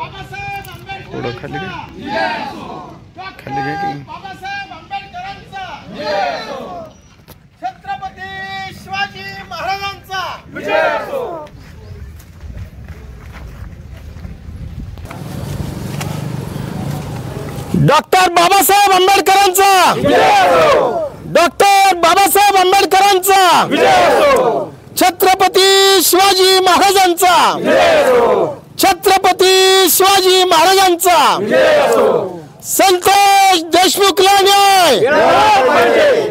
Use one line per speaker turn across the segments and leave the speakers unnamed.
थोडं खाली घ्या की
बाबासाहेब आंबेडकरांचा छत्रपती शिवाजी महाराजांचा विजय असो। डॉक्टर बाबासाहेब आंबेडकरांचा डॉक्टर बाबासाहेब आंबेडकरांचा छत्रपती शिवाजी महाराजांचा छत्रपती शिवाजी महाराजांचा संतोष देशमुखला न्याय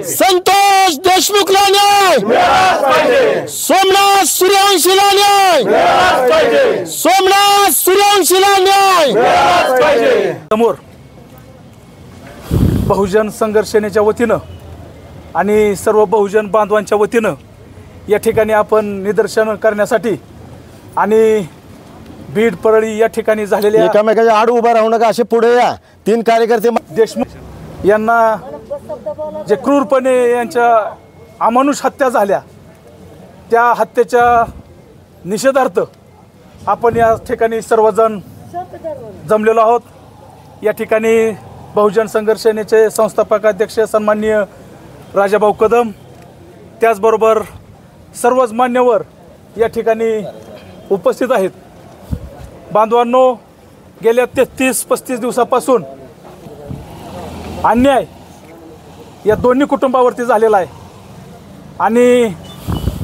संतोष देशमुखला न्याय सोमनाथ सूर्यवंशीला न्याय सोमनाथ सूर्यवंशीला न्याय
समोर बहुजन संघर्ष सेनेच्या वतीनं आणि सर्व बहुजन बांधवांच्या वतीनं या ठिकाणी आपण निदर्शन करण्यासाठी आणि बीड परळी या ठिकाणी झालेल्या
एकामेकाच्या आड उभा राहू नका असे पुढे या। 3 कार्यकर्ते
देशमुख यांना जे क्रूरपणे यांच्या अमानुष हत्या झाल्या त्या हत्येच्या निषेधार्थ आपण या ठिकाणी सर्वजण जमलेलो आहोत। या ठिकाणी बहुजन संघर्ष सेनेचे संस्थापक अध्यक्ष सन्माननीय राजाभाऊ कदम त्याचबरोबर सर्वच मान्यवर या ठिकाणी उपस्थित आहेत। बांधवांनो, गेल्या 33-35 दिवसापासून अन्याय या दोन्ही कुटुंबावरती झालेला आहे आणि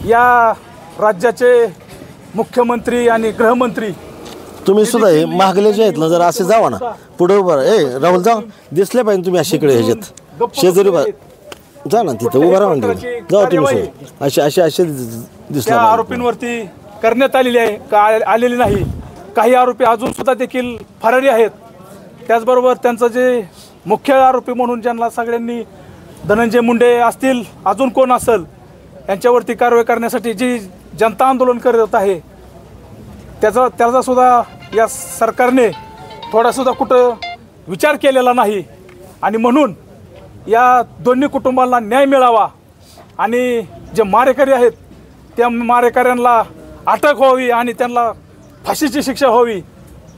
या राज्याचे मुख्यमंत्री आणि गृहमंत्री
तुम्ही सुद्धा हे मागले जे आहेत ना जरा असे जावा ना पुढे उभं राहुल जा दिसले पाहिजे तुम्ही अशी इकडे ह्याच्यात शेजारी जा ना तिथं उभा राहा जाऊ तुम्ही असे दिसले
आरोपींवरती करण्यात आलेली आहे का आलेली नाही। काही आरोपी अजून सुद्धा देखील फरारी आहेत। त्याचबरोबर त्यांचं जे मुख्य आरोपी म्हणून ज्यांना सगळ्यांनी धनंजय मुंडे असतील अजून कोण असेल यांच्यावरती कारवाई करण्यासाठी जी जनता आंदोलन करत आहे त्याचा सुद्धा या सरकारने थोडासुद्धा कुठं विचार केलेला नाही आणि म्हणून या दोन्ही कुटुंबांना न्याय मिळावा आणि जे मारेकरी आहेत त्या मारेकऱ्यांना अटक व्हावी आणि त्यांना फाशीची शिक्षा व्हावी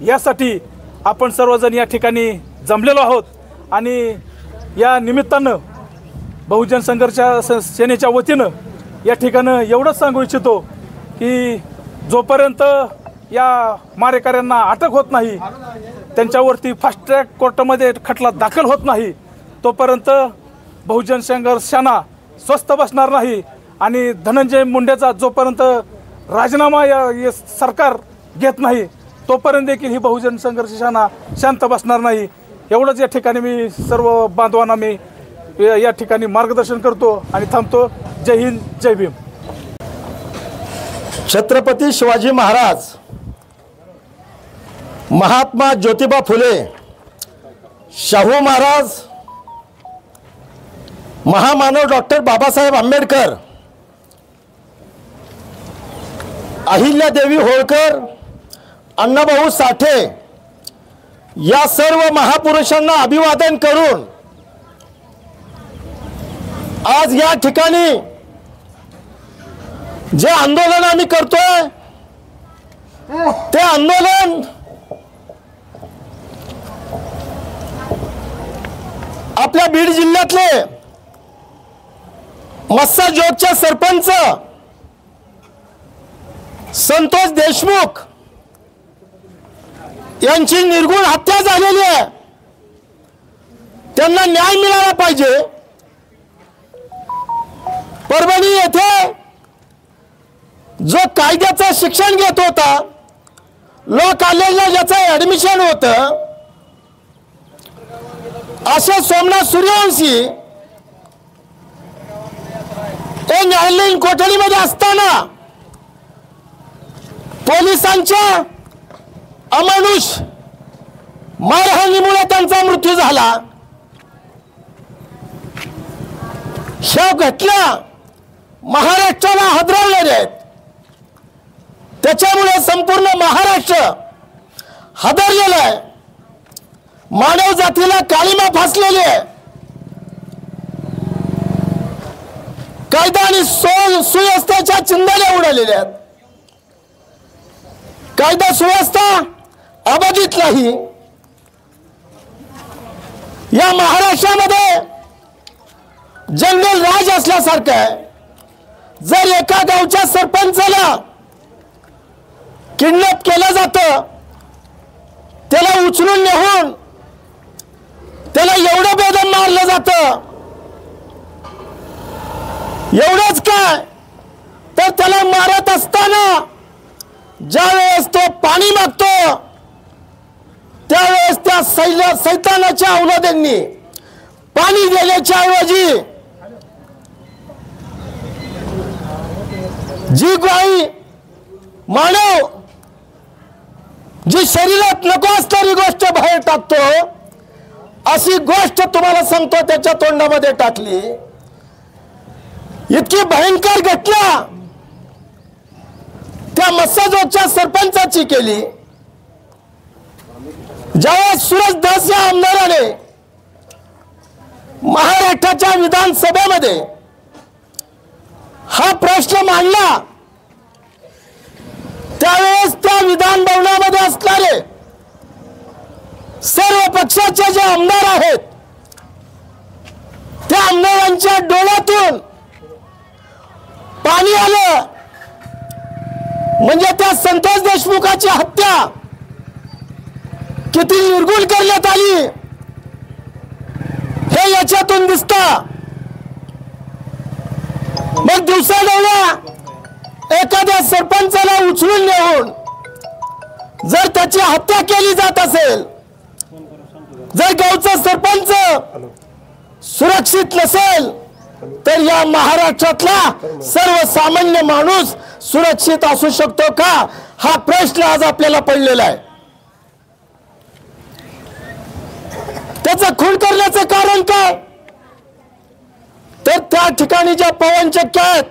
यासाठी आपण सर्वजण या ठिकाणी जमलेलो आहोत। आणि या निमित्तानं बहुजन संघर्ष सेनेच्या वतीनं या ठिकाणं एवढंच सांगू इच्छितो की जोपर्यंत या मारेकऱ्यांना अटक होत नाही त्यांच्यावरती फास्ट ट्रॅक कोर्टामध्ये खटला दाखल होत नाही तोपर्यंत बहुजन संघर्ष सेना स्वस्थ बसणार नाही आणि धनंजय मुंडेचा जोपर्यंत राजीनामा या सरकार घेत नाही तोपर्यंत देखील ही बहुजन संघर्ष सेना शांत बसणार नाही। एवढंच या ठिकाणी मी सर्व बांधवांना मी या ठिकाणी मार्गदर्शन करतो आणि थांबतो। जय हिंद, जय भीम।
छत्रपती शिवाजी महाराज, महात्मा ज्योतिबा फुले, शाहू महाराज, महामानव डॉक्टर बाबासाहेब आंबेडकर, अहिल्यादेवी होळकर, अण्णाभाऊ साठे या सर्व महापुरुषांना अभिवादन करून आज या ठिकाणी जे आंदोलन आम्ही करतोय ते आंदोलन आपल्या बीड जिल्ह्यातले मस्साजोगचे सरपंच संतोष देशमुख यांची निर्गुण हत्या झालेली आहे। त्यांना न्याय मिळाला पाहिजे। परभणी येथे जो कायद्याचं शिक्षण घेत होता, लॉ कॉलेजला ज्याचं ऍडमिशन होतं, असे सोमनाथ सूर्यवंशी हे न्यायालयीन कोठडीमध्ये असताना पोलिसांच्या अमानुष मारहाणीमुळे त्यांचा मृत्यू झाला। ह्या घटना महाराष्ट्राला हादरवलेल्या आहेत। त्याच्यामुळे संपूर्ण महाराष्ट्र हादरलेला आहे। मानव जातीला काळिमा फासलेली आहे। कायदा आणि सुव्यवस्थेच्या चिंधड्या उडालेल्या आहेत। कायदा सुव्यवस्था अबाधित
मर्यादित नाही, या महाराष्ट्रामध्ये जंगल राज असल्यासारखं आहे. जर एका गावच्या सरपंचाला किडनॅप केलं जातं, त्याला उचलून नेऊन त्याला एवढं बेदम मारलं जातं. एवढंच काय तर त्याला मारत असताना ज्यावेळेस तो पाणी मागतो त्यावेळेस त्या सैतानाच्या औलादांनी पाणी देण्याच्या ऐवजी जी गाई मानव जी शरीरात नको असणारी गोष्ट बाहेर टाकतो, अशी गोष्ट तुम्हाला सांगतो त्याच्या तोंडामध्ये टाकली. इतकी भयंकर घटना त्या मस्साजोगच्या सरपंचाची केली. ज्यावेळेस सुरेश धस या आमदाराने महाराष्ट्राच्या विधानसभेमध्ये हा प्रश्न मांडला, त्यावेळेस त्या विधान भवनामध्ये असणारे सर्व पक्षाचे जे आमदार आहेत त्या आमदारांच्या डोळ्यातून पाणी आलं. म्हणजे त्या संतोष देशमुखाची हत्या किती निर्गुण करण्यात आली हे याच्यातून दिसतं. मग दिवसाढवळ्या एखाद्या सरपंचाला उचलून नेऊन जर त्याची हत्या केली जात असेल, जर गावचा सरपंच सुरक्षित नसेल, तर या महाराष्ट्रातला सर्वसामान्य माणूस सुरक्षित असू शकतो का, हा प्रश्न आज आपल्याला पडलेला आहे. त्याचं खून करण्याचं कारण काय तर त्या ठिकाणी ज्या पवनचक्क्या आहेत,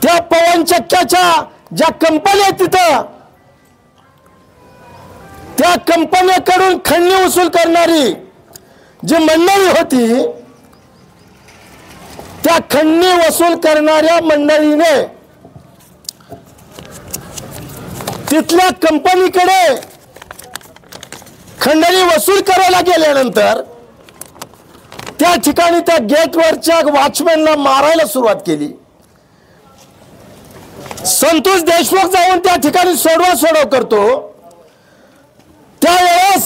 त्या पवनचक्क्याच्या ज्या कंपन्या आहेत तिथं, त्या कंपन्याकडून खंडणी वसूल करणारी जी मंडळी होती, त्या खंडणी वसूल करणाऱ्या मंडळीने तिथल्या कंपनीकडे खंडणी वसूल करायला गेल्यानंतर त्या ठिकाणी त्या गेटवरच्या वॉचमॅनला मारायला सुरुवात केली. संतोष देशमुख जाऊन त्या ठिकाणी सोडव करतो. त्यावेळेस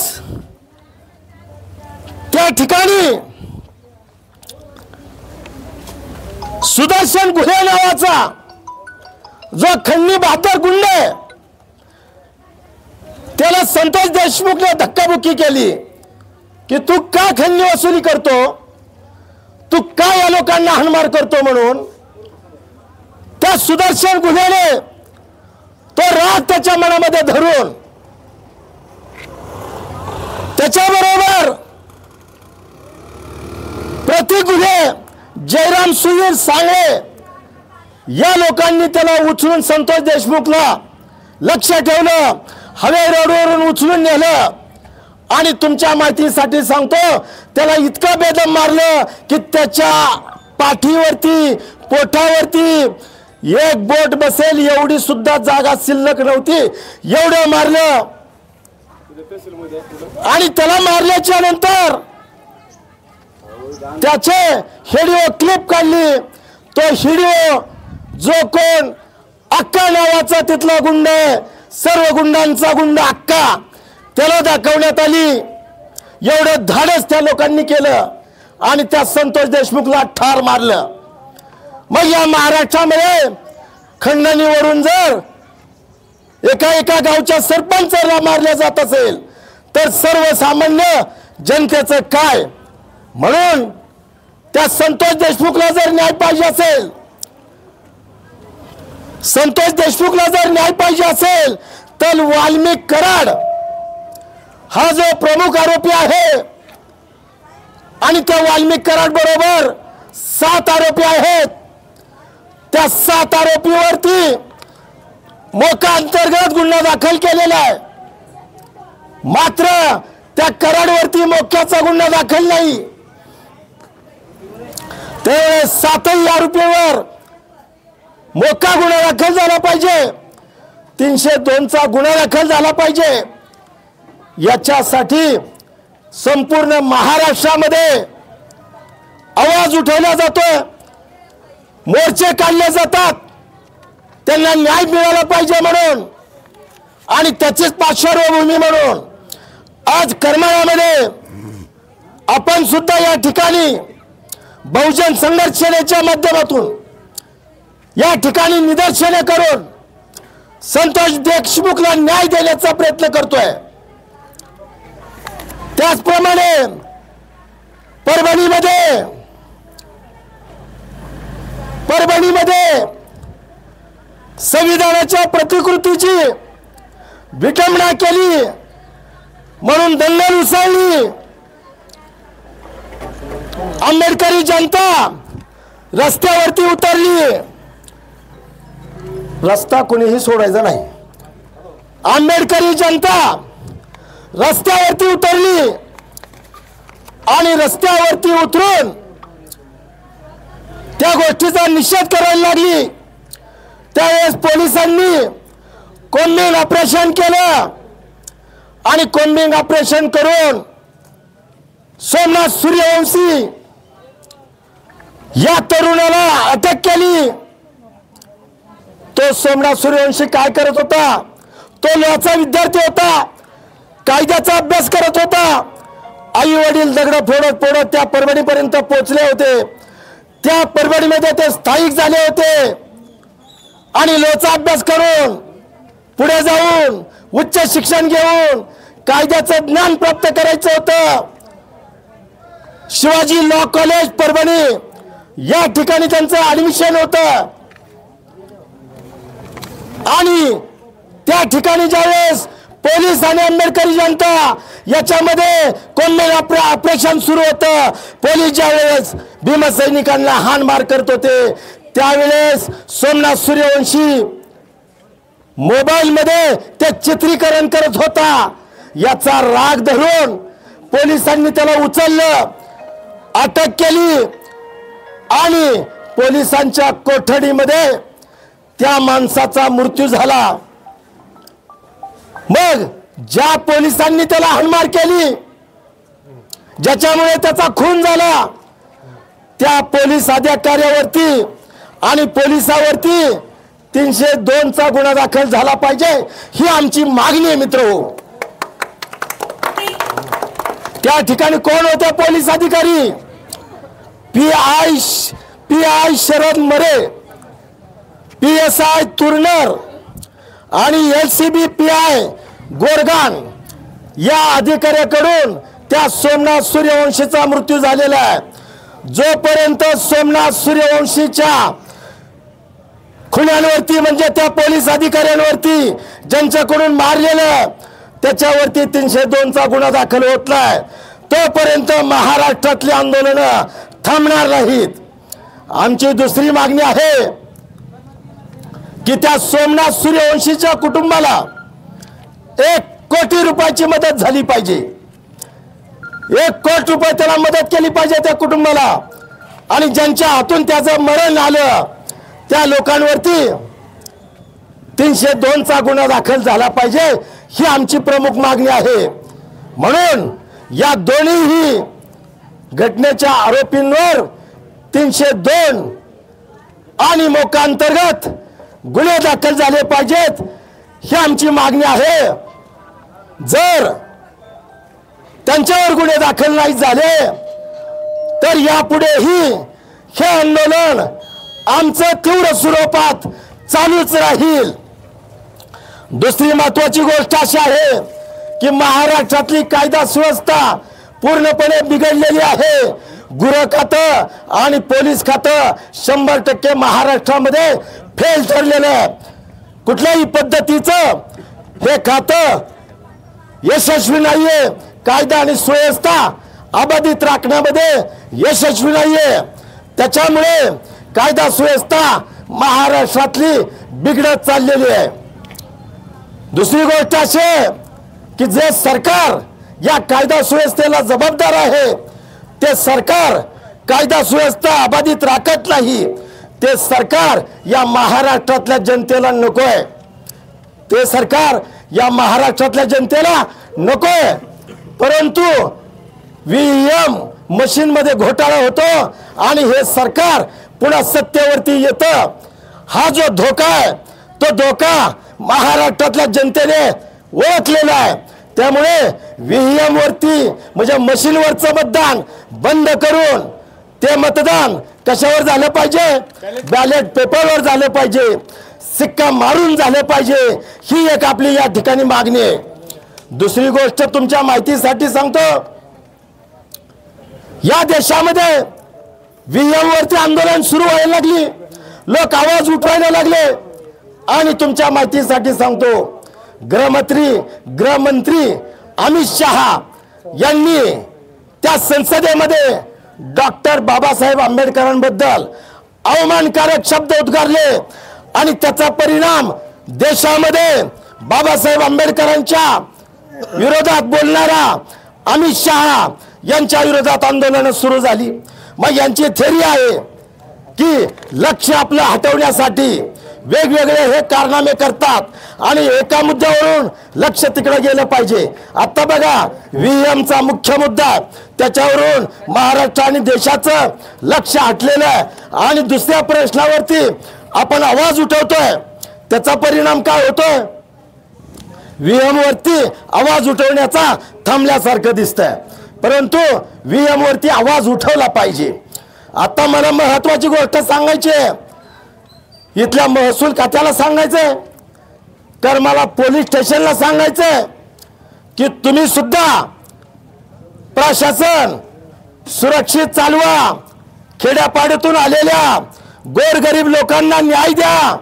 त्या ठिकाणी सुदर्शन गुहे नावाचा जो खंडणी बहादर गुंड आहे, त्याला संतोष देशमुखने धक्काबुक्की केली की तू का खंडणी वसुली करतो, तू का या लोकांना हाणमार करतो म्हणून. त्या सुदर्शन गुन्ह्याने तो राग त्याच्या मनामध्ये धरून त्याच्याबरोबर प्रतिगुन्हे जयराम सुधीर सांगळे या लोकांनी त्याला उचलून संतोष देशमुखला लक्ष ठेवलं, हवे रोडवरून उचलून नेलं. आणि तुमच्या माहितीसाठी सांगतो, त्याला इतकं बेदम मारलं की त्याच्या पाठीवरती पोटावरती एक बोट बसेल एवढी सुद्धा जागा शिल्लक नव्हती, एवढं मारलं. आणि त्याला मारल्याच्या नंतर त्याचे व्हिडिओ क्लिप काढली. तो व्हिडिओ जो कोण अक्का नावाचा तिथला गुंड आहे, सर्व गुंडांचा गुंड अक्का, त्याला दाखवण्यात आली. एवढं धाडस त्या लोकांनी केलं आणि त्या संतोष देशमुखला ठार मारलं. मग या महाराष्ट्रामध्ये खंडणीवरून जर एका गावच्या सरपंचाला मारल्या जात असेल तर सर्वसामान्य जनतेचं काय. म्हणून त्या संतोष देशमुखला जर न्याय पाहिजे असेल, संतोष देशमुखला जर न्याय पाहिजे असेल तर वाल्मिक कराड हा जो प्रमुख आरोपी आहे आणि त्या वाल्मिक कराड बरोबर 7 आरोपी आहेत, त्या 7 आरोपीवरती मोका अंतर्गत गुन्हा दाखल केलेला आहे. मात्र त्या कराडवरती मोक्याचा गुन्हा दाखल नाही. त्यावेळेस 7 आरोपीवर मोका गुन्हा दाखल झाला पाहिजे. 302चा गुन्हा दाखल झाला पाहिजे। याच्यासाठी संपूर्ण महाराष्ट्रामध्ये आवाज उठवला जातोय, मोर्चे काढले जातात, त्यांना न्याय मिळाला पाहिजे म्हणून आणि त्याचीच पार्श्वभूमी म्हणून आज करमाळ्यामध्ये आपण सुद्धा या ठिकाणी बहुजन संघर्ष सेनेच्या माध्यमातून या ठिकाणी निदर्शने करून संतोष देशमुखला न्याय देण्याचा प्रयत्न करतोय। त्याचप्रमाणे परभणीमध्ये संविधानाच्या प्रतिकृतीची विटंबना केली म्हणून दंगल उसळली, आंबेडकरी जनता रस्त्यावरती उतरली। रस्ता कोणीही सोडायचा नाही, आंबेडकरी जनता रस्त्यावरती उतरली आणि रस्त्यावरती उतरून त्या गोष्टीचा निषेध करायला लागली। त्यावेळेस पोलिसांनी कोम्बिंग ऑपरेशन केलं आणि कोम्बिंग ऑपरेशन करून सोमनाथ सूर्यवंशी या तरुणाला अटक केली। तो सोमनाथ सूर्यवंशी काय करत होता? तो लॉचा विद्यार्थी होता, कायद्याचा अभ्यास करत होता। आई वडील दगड फोडत फोडत त्या परभणीपर्यंत पोहोचले होते, त्या परभणीमध्ये ते स्थायिक झाले होते आणि लॉचा अभ्यास करून पुढे जाऊन उच्च शिक्षण घेऊन कायद्याचं ज्ञान प्राप्त करायचं होतं। शिवाजी लॉ कॉलेज परभणी या ठिकाणी त्यांचं ऍडमिशन होतं आणि त्या ठिकाणी ज्यावेळेस पोलीस आणि आंबेडकरी जनता याच्यामध्ये कोम्बिंग ऑपरेशन सुरू होतं, पोलीस ज्यावेळेस भीमसैनिकांना हाणमार करत होते त्यावेळेस सोमनाथ सूर्यवंशी मोबाईल मध्ये ते चित्रीकरण करत होता। याचा राग धरून पोलिसांनी त्याला उचललं, अटक केली आणि पोलिसांच्या कोठडीमध्ये त्या माणसाचा मृत्यू झाला। मग ज्या पोलिसांनी त्याला हाणमार केली, ज्याच्यामुळे त्याचा खून झाला, त्या पोलीस अधिकाऱ्यावरती आणि पोलिसावरती 302चा गुन्हा दाखल झाला पाहिजे, ही आमची मागणी आहे मित्रहो। त्या ठिकाणी कोण होते पोलीस अधिकारी? पीआय शरद मरे, PSI तुरनर आणि LCB PI गोरगान या अधिकाऱ्याकडून त्या सोमनाथ सूर्यवंशीचा मृत्यू झालेला आहे। जोपर्यंत सोमनाथ सूर्यवंशीच्या खुन्यांवरती म्हणजे त्या पोलीस अधिकाऱ्यांवरती ज्यांच्याकडून मारलेलं त्याच्यावरती 302चा गुन्हा दाखल होत नाही, तोपर्यंत महाराष्ट्रातली आंदोलन थांबणार नाहीत। आमची दुसरी मागणी आहे की त्या सोमनाथ सूर्यवंशीच्या कुटुंबाला 1 कोटी रुपयाची मदत झाली पाहिजे, 1 कोटी रुपये त्याला मदत केली पाहिजे त्या कुटुंबाला आणि ज्यांच्या हातून त्याचं मरण आलं त्या लोकांवरती 302चा गुन्हा दाखल झाला पाहिजे, ही आमची प्रमुख मागणी आहे। म्हणून या दोन्ही घटनेच्या आरोपींवर 302 आणि मोका अंतर्गत गुन्हे दाखल झाले पाहिजेत, ही आमची मागणी आहे। जर त्यांच्यावर गुन्हे दाखल नाही झाले तर यापुढेही हे आंदोलन आमचं तीव्र स्वरूपात चालूच राहील। दुसरी महत्त्वाची गोष्ट अशी आहे की महाराष्ट्रातली कायदा सुव्यवस्था पूर्णपणे बिघडलेली आहे। गृह खातं आणि पोलीस खातं 100% महाराष्ट्रामध्ये फेल ठरलेलं, कुठल्याही पद्धतीचं हे खातं यशस्वी नाहीये, कायदा आणि सुव्यवस्था अबाधित राखण्यामध्ये यशस्वी नाहीये। त्याच्यामुळे कायदा सुव्यवस्था महाराष्ट्रातली बिघडत चाललेली आहे। दुसरी गोष्ट अशी आहे की जे सरकार या कायदा सुव्यवस्थेला जबाबदार आहे ते सरकार कायदा सुव्यवस्था अबाधित राखत नाही, ते सरकार या महाराष्ट्रातल्या जनतेला नकोय। ते सरकार या महाराष्ट्रातल्या जनतेला नकोय, परंतु VVM मशीन मध्ये घोटाळा होतो आणि हे सरकार पुन्हा सत्तेवरती येतं. हा जो धोका आहे तो धोका महाराष्ट्रातल्या जनतेने ओळखलेला आहे. त्यामुळे VVM वरती म्हणजे मशीनवरचं मतदान बंद करून ते मतदान कशावर झालं पाहिजे, बॅलेट पेपरवर झालं पाहिजे, सिक्का मारून झालं पाहिजे. ही एक आपली या ठिकाणी मागणी आहे. दुसरी गोष्ट तुमच्या माहितीसाठी सांगतो, या देशामध्ये VVM वरती आंदोलन सुरू व्हायला लागली, लोक आवाज उठवायला लागले. आणि तुमच्या माहितीसाठी सांगतो, गृहमंत्री अमित शहा यांनी त्या संसदेमध्ये डॉक्टर बाबासाहेब आंबेडकरांबद्दल अवमानकारक शब्द उद्गारले आणि त्याचा परिणाम देशामध्ये बाबासाहेब आंबेडकरांच्या विरोधात बोलणारा अमित शहा यांच्या विरोधात आंदोलन सुरू झाली. मग यांची थेरी आहे की लक्ष आपलं हटवण्यासाठी वेगवेगळे हे कारनामे करतात आणि एका मुद्द्यावरून लक्ष तिकडे गेलं पाहिजे. आता बघा VVMचा मुख्य मुद्दा, त्याच्यावरून महाराष्ट्र आणि देशाचं लक्ष हटलेलं आहे आणि दुसऱ्या प्रश्नावरती आपण आवाज उठवतोय. त्याचा परिणाम काय होतोय, VVM वरती आवाज उठवण्याचा थांबल्यासारखं दिसतंय, परंतु VVM वरती आवाज उठवला पाहिजे. आता मला महत्वाची गोष्ट सांगायची आहे, इथल्या महसूल खात्याला सांगायचंय, करमाळा पोलीस स्टेशनला सांगायचंय की तुम्ही सुद्धा प्रशासन सुरक्षित चालवा, खेड्यापाड्यातून आलेल्या गोरगरीब लोकांना न्याय द्या,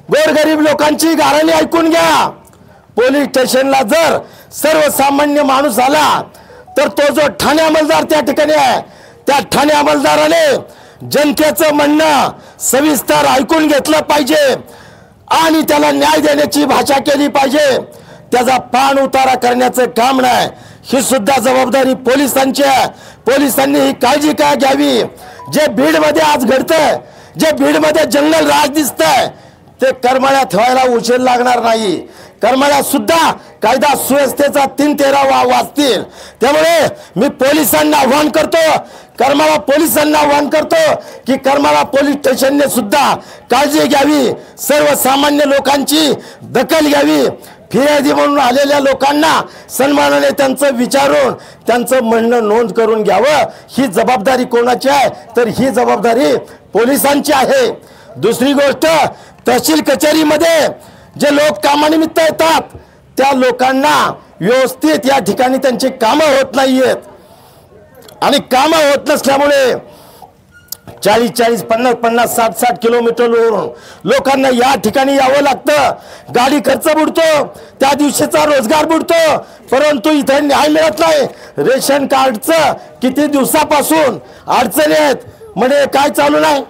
गोरगरीब लोकांची गाऱ्हाणी ऐकून घ्या. पोलीस स्टेशनला जर सर्वसामान्य माणूस आला तर तो जो ठाणे अंमलदार त्या ठिकाणी आहे, त्या ठाणे अंमलदाराने जनतेचं म्हणणं सविस्तर ऐकून घेतलं पाहिजे आणि त्याला न्याय देण्याची भाषा केली पाहिजे. त्याचा पाण उतारा करण्याचं काम नाही, ही सुद्धा जबाबदारी पोलिसांची आहे. पोलिसांनी ही काळजी काय घ्यावी. जे बीडमध्ये आज घडतंय, जे बीडमध्ये जंगल राज दिसतंय, ते करमाळ्यात व्हायला उशीर लागणार नाही. करमाळ्यात सुद्धा कायदा सुव्यवस्थेचा 3-13 वाजतील. त्यामुळे मी पोलिसांना आव्हान करतो, करमाळा पोलिसांना आव्हान करतो की करमाळा पोलीस स्टेशनने सुद्धा काळजी घ्यावी, सर्वसामान्य लोकांची दखल घ्यावी. फिर्यादी म्हणून आलेल्या लोकांना सन्मानाने त्यांचं विचारून त्यांचं म्हणणं नोंद करून घ्यावं. ही जबाबदारी कोणाची आहे, तर ही जबाबदारी पोलिसांची आहे. दुसरी गोष्ट, तहसील कचेरीमध्ये जे लोक कामानिमित्त येतात त्या लोकांना व्यवस्थित या ठिकाणी त्यांची कामं होत नाहीयेत आणि कामं होत नसल्यामुळे 40-40, 50-50, 60-60 किलोमीटरवरून लोकांना या ठिकाणी यावं लागतं. गाडी खर्च बुडतो, त्या दिवशीचा रोजगार बुडतो, परंतु इथे न्याय मिळत नाही. रेशन कार्डचं किती दिवसापासून अडचणी आहेत, म्हणजे काय चालू नाही,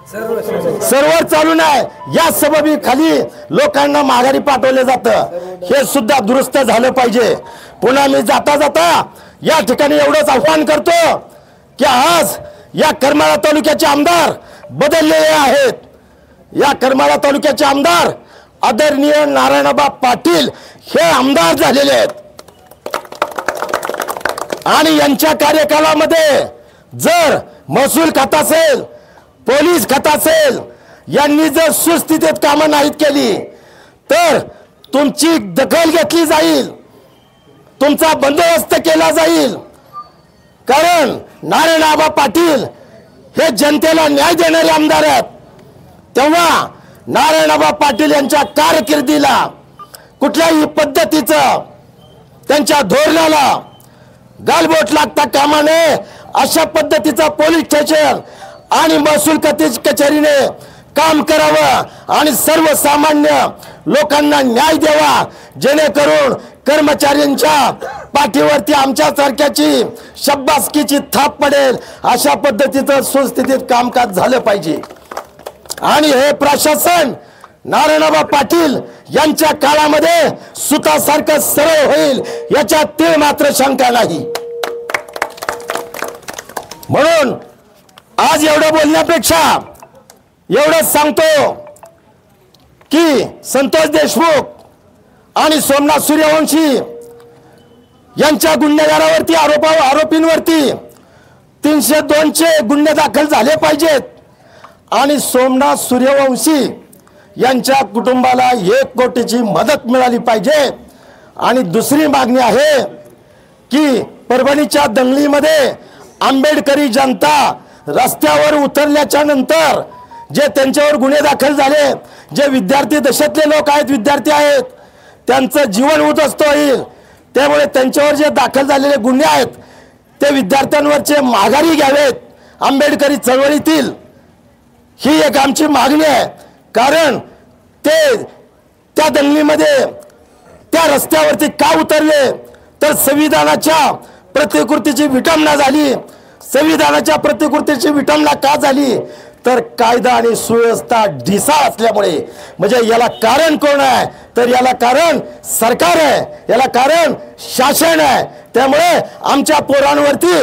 सर्व्हर चालू नाही. या सबबी खाली लोकांना माघारी पाठवले जातं. हे सुद्धा दुरुस्त झालं पाहिजे. पुन्हा मी जाता जाता या ठिकाणी एवढंच आव्हान करतो की आज या करमाळा तालुक्याचे आमदार बदललेले आहेत. या करमाळा तालुक्याचे आमदार आदरणीय नारायणबा पाटील हे आमदार झालेले आहेत आणि यांच्या कार्यकालामध्ये जर महसूल खातं असेल, पोलीस खातं असेल, यांनी जर सुस्थितीत कामं नाहीत केली तर तुमची दखल घेतली जाईल, तुमचा बंदोबस्त केला जाईल. कारण नारायणआबा पाटील हे जनतेला न्याय देणारे आमदार आहेत. तेव्हा नारायणआबा पाटील यांच्या कारकिर्दीला कुठल्याही पद्धतीचं त्यांच्या धोरणाला गालबोट लागता कामा नये. अशा पद्धतीचा पोलीस स्टेशन आणि महसूल कचेरीने काम करावं आणि सर्वसामान्य लोकांना न्याय द्यावा, जेणेकरून कर्मचाऱ्यांच्या पाठीवरती आमच्यासारख्याची शब्बासकीची थाप पडेल. अशा पद्धतीचं सुस्थितीत कामकाज झालं पाहिजे आणि हे प्रशासन नारायणआबा पाटील यांच्या काळामध्ये सुतासारखं सरळ होईल याच्यात तीळ मात्र शंका नाही. म्हणून आज एवढं बोलण्यापेक्षा एवढंच सांगतो की संतोष देशमुख आणि सोमनाथ सूर्यवंशी यांच्या गुन्हेगारावरती आरोपींवरती 302चे गुन्हे दाखल झाले पाहिजेत आणि सोमनाथ सूर्यवंशी यांच्या कुटुंबाला 1 कोटीची मदत मिळाली पाहिजे। आणि दुसरी मागणी आहे की परभणीच्या दंगलीमध्ये आंबेडकरी जनता रस्त्यावर उतरल्याच्या नंतर जे त्यांच्यावर गुन्हे दाखल झाले, जे विद्यार्थी दशेतले लोक आहेत, विद्यार्थी आहेत, त्यांचं जीवन उद्ध्वस्त होईल। त्यामुळे त्यांच्यावर जे दाखल झालेले गुन्हे आहेत ते विद्यार्थ्यांवरचे माघारी घ्यावेत आंबेडकरी चळवळीतील, ही एक आमची मागणी आहे। कारण ते त्या दंगलीमध्ये त्या रस्त्यावरती का उतरले तर संविधानाच्या प्रतिकृतीची विटंबना झाली। संविधानाच्या प्रतिकृतीची विटंबना का झाली तर कायदा आणि सुव्यवस्था ढिसाळ असल्यामुळे। म्हणजे याला कारण कोण आहे तर याला कारण सरकार आहे, याला कारण शासन आहे। त्यामुळे आमच्या पोरांवरती,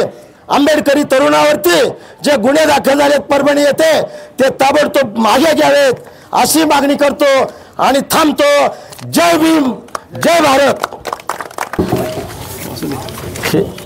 आंबेडकरी तरुणावरती जे गुन्हे दाखल झालेत परभणी येथे ते ताबडतोब मागे घ्यावेत अशी मागणी करतो आणि थांबतो। जय भीम, जय भारत।
ठीक